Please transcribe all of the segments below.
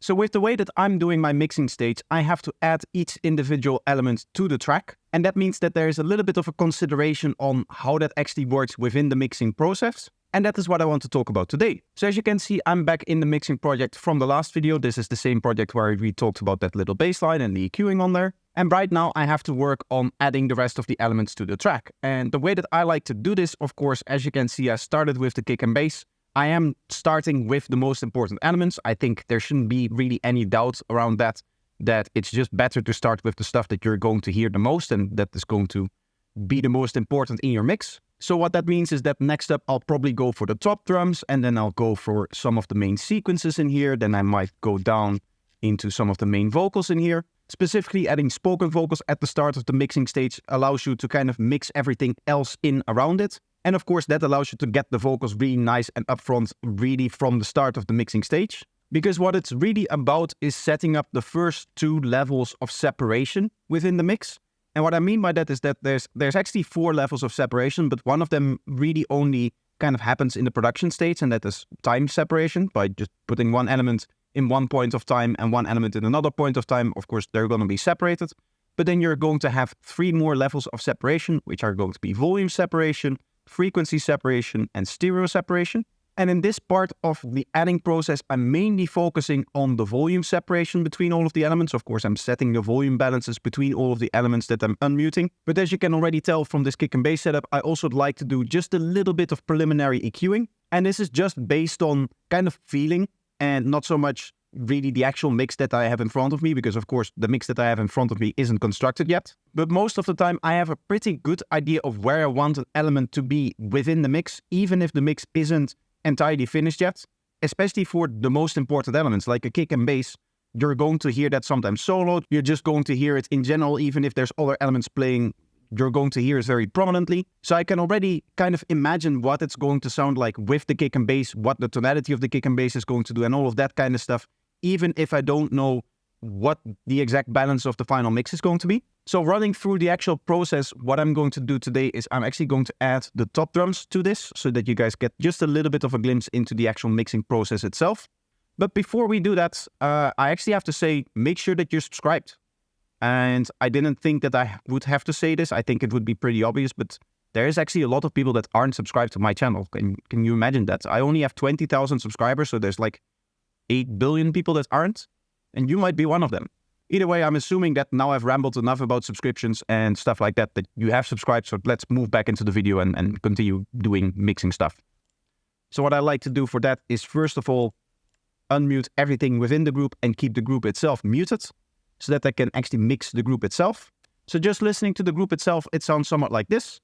So with the way that I'm doing my mixing stage, I have to add each individual element to the track. And that means that there is a little bit of a consideration on how that actually works within the mixing process. And that is what I want to talk about today. So as you can see, I'm back in the mixing project from the last video. This is the same project where we talked about that little bass line and the EQing on there. And right now I have to work on adding the rest of the elements to the track. And the way that I like to do this, of course, as you can see, I started with the kick and bass. I am starting with the most important elements. I think there shouldn't be really any doubt around that it's just better to start with the stuff that you're going to hear the most and that is going to be the most important in your mix. So what that means is that next up, I'll probably go for the top drums and then I'll go for some of the main sequences in here. Then I might go down into some of the main vocals in here. Specifically, adding spoken vocals at the start of the mixing stage allows you to kind of mix everything else in around it. And of course, that allows you to get the vocals really nice and upfront really from the start of the mixing stage. Because what it's really about is setting up the first two levels of separation within the mix. And what I mean by that is that there's actually 4 levels of separation, but one of them really only kind of happens in the production stage, and that is time separation, by just putting one element in one point of time and one element in another point of time. Of course, they're going to be separated. But then you're going to have 3 more levels of separation, which are going to be volume separation, frequency separation, and stereo separation. And in this part of the adding process, I'm mainly focusing on the volume separation between all of the elements. Of course, I'm setting the volume balances between all of the elements that I'm unmuting. But as you can already tell from this kick and bass setup, I also like to do just a little bit of preliminary EQing. And this is just based on kind of feeling and not so much really the actual mix that I have in front of me, because of course the mix that I have in front of me isn't constructed yet. But most of the time I have a pretty good idea of where I want an element to be within the mix, even if the mix isn't entirely finished yet. Especially for the most important elements like a kick and bass, you're going to hear that sometimes solo, you're just going to hear it in general, even if there's other elements playing, you're going to hear it very prominently. So I can already kind of imagine what it's going to sound like with the kick and bass, what the tonality of the kick and bass is going to do and all of that kind of stuff, even if I don't know what the exact balance of the final mix is going to be. So running through the actual process, what I'm going to do today is I'm actually going to add the top drums to this so that you guys get just a little bit of a glimpse into the actual mixing process itself. But before we do that, I actually have to say, make sure that you're subscribed. And I didn't think that I would have to say this. I think it would be pretty obvious, but there is actually a lot of people that aren't subscribed to my channel. Can you imagine that? I only have 20,000 subscribers, so there's like 8 billion people that aren't, and you might be one of them. Either way, I'm assuming that now I've rambled enough about subscriptions and stuff like that, that you have subscribed, so let's move back into the video and continue doing mixing stuff. So what I like to do for that is, first of all, unmute everything within the group and keep the group itself muted, so that I can actually mix the group itself. So just listening to the group itself, it sounds somewhat like this.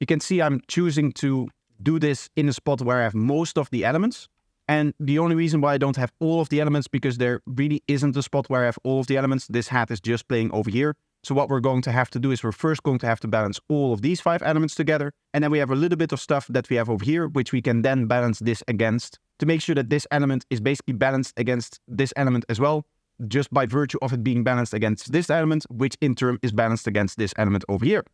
You can see I'm choosing to do this in a spot where I have most of the elements. And the only reason why I don't have all of the elements, because there really isn't a spot where I have all of the elements. This hat is just playing over here. So what we're going to have to do is we're first going to have to balance all of these 5 elements together. And then we have a little bit of stuff that we have over here, which we can then balance this against to make sure that this element is basically balanced against this element as well, just by virtue of it being balanced against this element, which in turn is balanced against this element over here.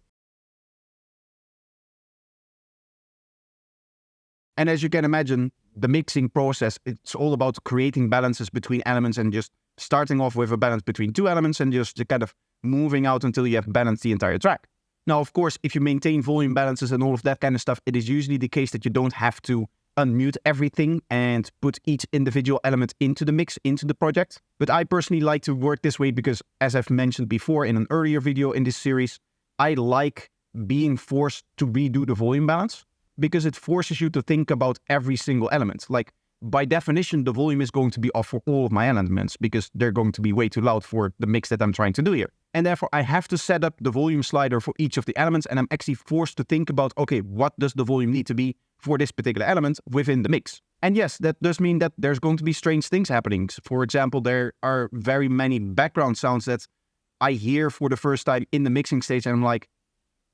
And as you can imagine, the mixing process, it's all about creating balances between elements and just starting off with a balance between 2 elements and just kind of moving out until you have balanced the entire track. Now, of course, if you maintain volume balances and all of that kind of stuff, it is usually the case that you don't have to unmute everything and put each individual element into the mix, into the project. But I personally like to work this way because, as I've mentioned before in an earlier video in this series, I like being forced to redo the volume balance, because it forces you to think about every single element. Like, by definition, the volume is going to be off for all of my elements because they're going to be way too loud for the mix that I'm trying to do here. And therefore, I have to set up the volume slider for each of the elements, and I'm actually forced to think about, okay, what does the volume need to be for this particular element within the mix? And yes, that does mean that there's going to be strange things happening. For example, there are very many background sounds that I hear for the first time in the mixing stage, and I'm like,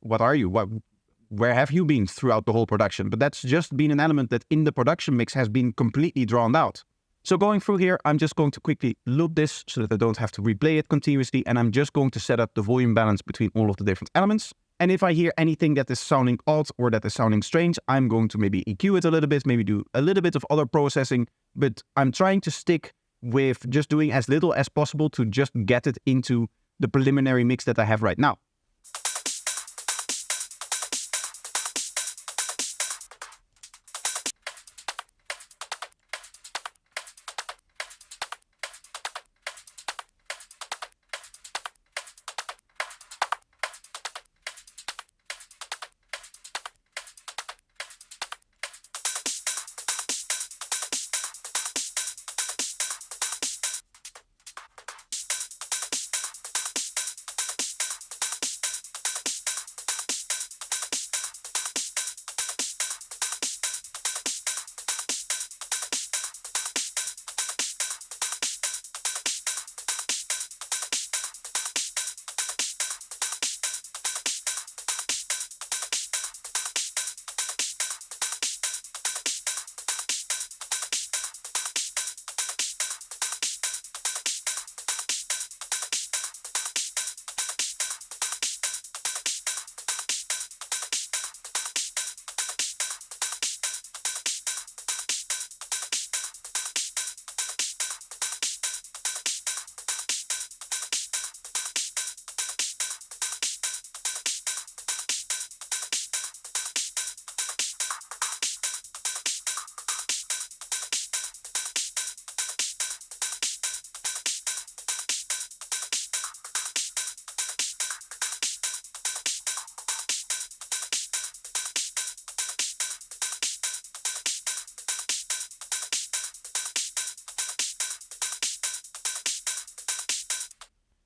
what are you? Where have you been throughout the whole production? But that's just been an element that in the production mix has been completely drawn out. So going through here, I'm just going to quickly loop this so that I don't have to replay it continuously. And I'm just going to set up the volume balance between all of the different elements. And if I hear anything that is sounding odd or that is sounding strange, I'm going to maybe EQ it a little bit, maybe do a little bit of other processing, but I'm trying to stick with just doing as little as possible to just get it into the preliminary mix that I have right now.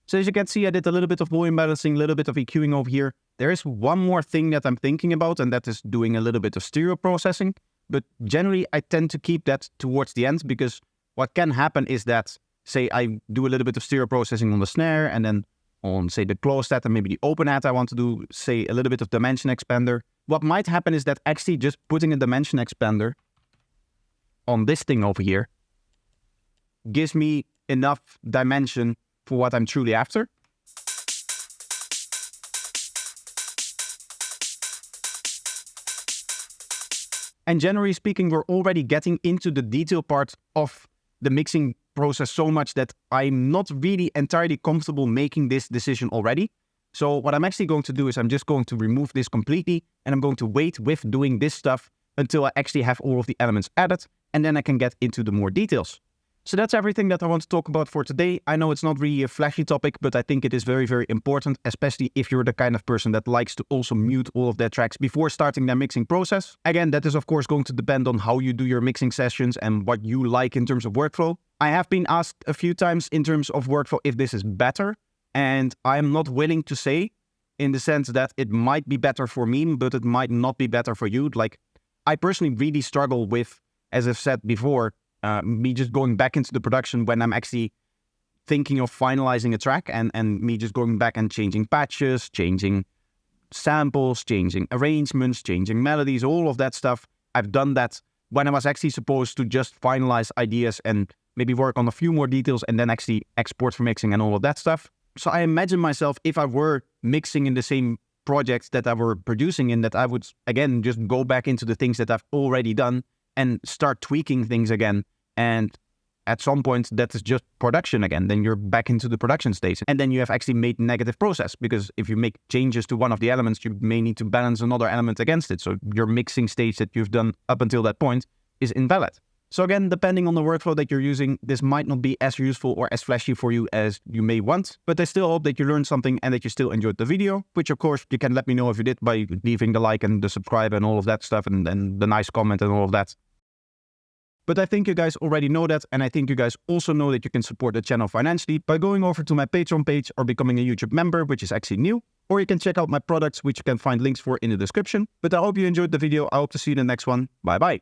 So as you can see, I did a little bit of volume balancing, a little bit of EQing over here. There is one more thing that I'm thinking about, and that is doing a little bit of stereo processing. But generally, I tend to keep that towards the end, because what can happen is that, say, I do a little bit of stereo processing on the snare, and then on, say, the closed hat and maybe the open hat, I want to do, say, a little bit of dimension expander. What might happen is that actually just putting a dimension expander on this thing over here gives me enough dimension for what I'm truly after. And generally speaking, we're already getting into the detail part of the mixing process so much that I'm not really entirely comfortable making this decision already. So what I'm actually going to do is I'm just going to remove this completely, and I'm going to wait with doing this stuff until I actually have all of the elements added, and then I can get into the more details. So that's everything that I want to talk about for today. I know it's not really a flashy topic, but I think it is very, very important, especially if you're the kind of person that likes to also mute all of their tracks before starting their mixing process. Again, that is of course going to depend on how you do your mixing sessions and what you like in terms of workflow. I have been asked a few times in terms of workflow if this is better, and I'm not willing to say, in the sense that it might be better for me, but it might not be better for you. Like, I personally really struggle with, as I've said before, me just going back into the production when I'm actually thinking of finalizing a track, and me just going back and changing patches, changing samples, changing arrangements, changing melodies, all of that stuff. I've done that when I was actually supposed to just finalize ideas and maybe work on a few more details and then actually export for mixing and all of that stuff. So I imagine myself, if I were mixing in the same projects that I were producing in, that I would, again, just go back into the things that I've already done and start tweaking things again. And at some point, that is just production again. Then you're back into the production stage. And then you have actually made negative process, because if you make changes to one of the elements, you may need to balance another element against it. So your mixing stage that you've done up until that point is invalid. So again, depending on the workflow that you're using, this might not be as useful or as flashy for you as you may want. But I still hope that you learned something and that you still enjoyed the video, which of course you can let me know if you did by leaving the like and the subscribe and all of that stuff, and the nice comment and all of that. But I think you guys already know that, and I think you guys also know that you can support the channel financially by going over to my Patreon page or becoming a YouTube member, which is actually new. Or you can check out my products, which you can find links for in the description. But I hope you enjoyed the video. I hope to see you in the next one. Bye bye.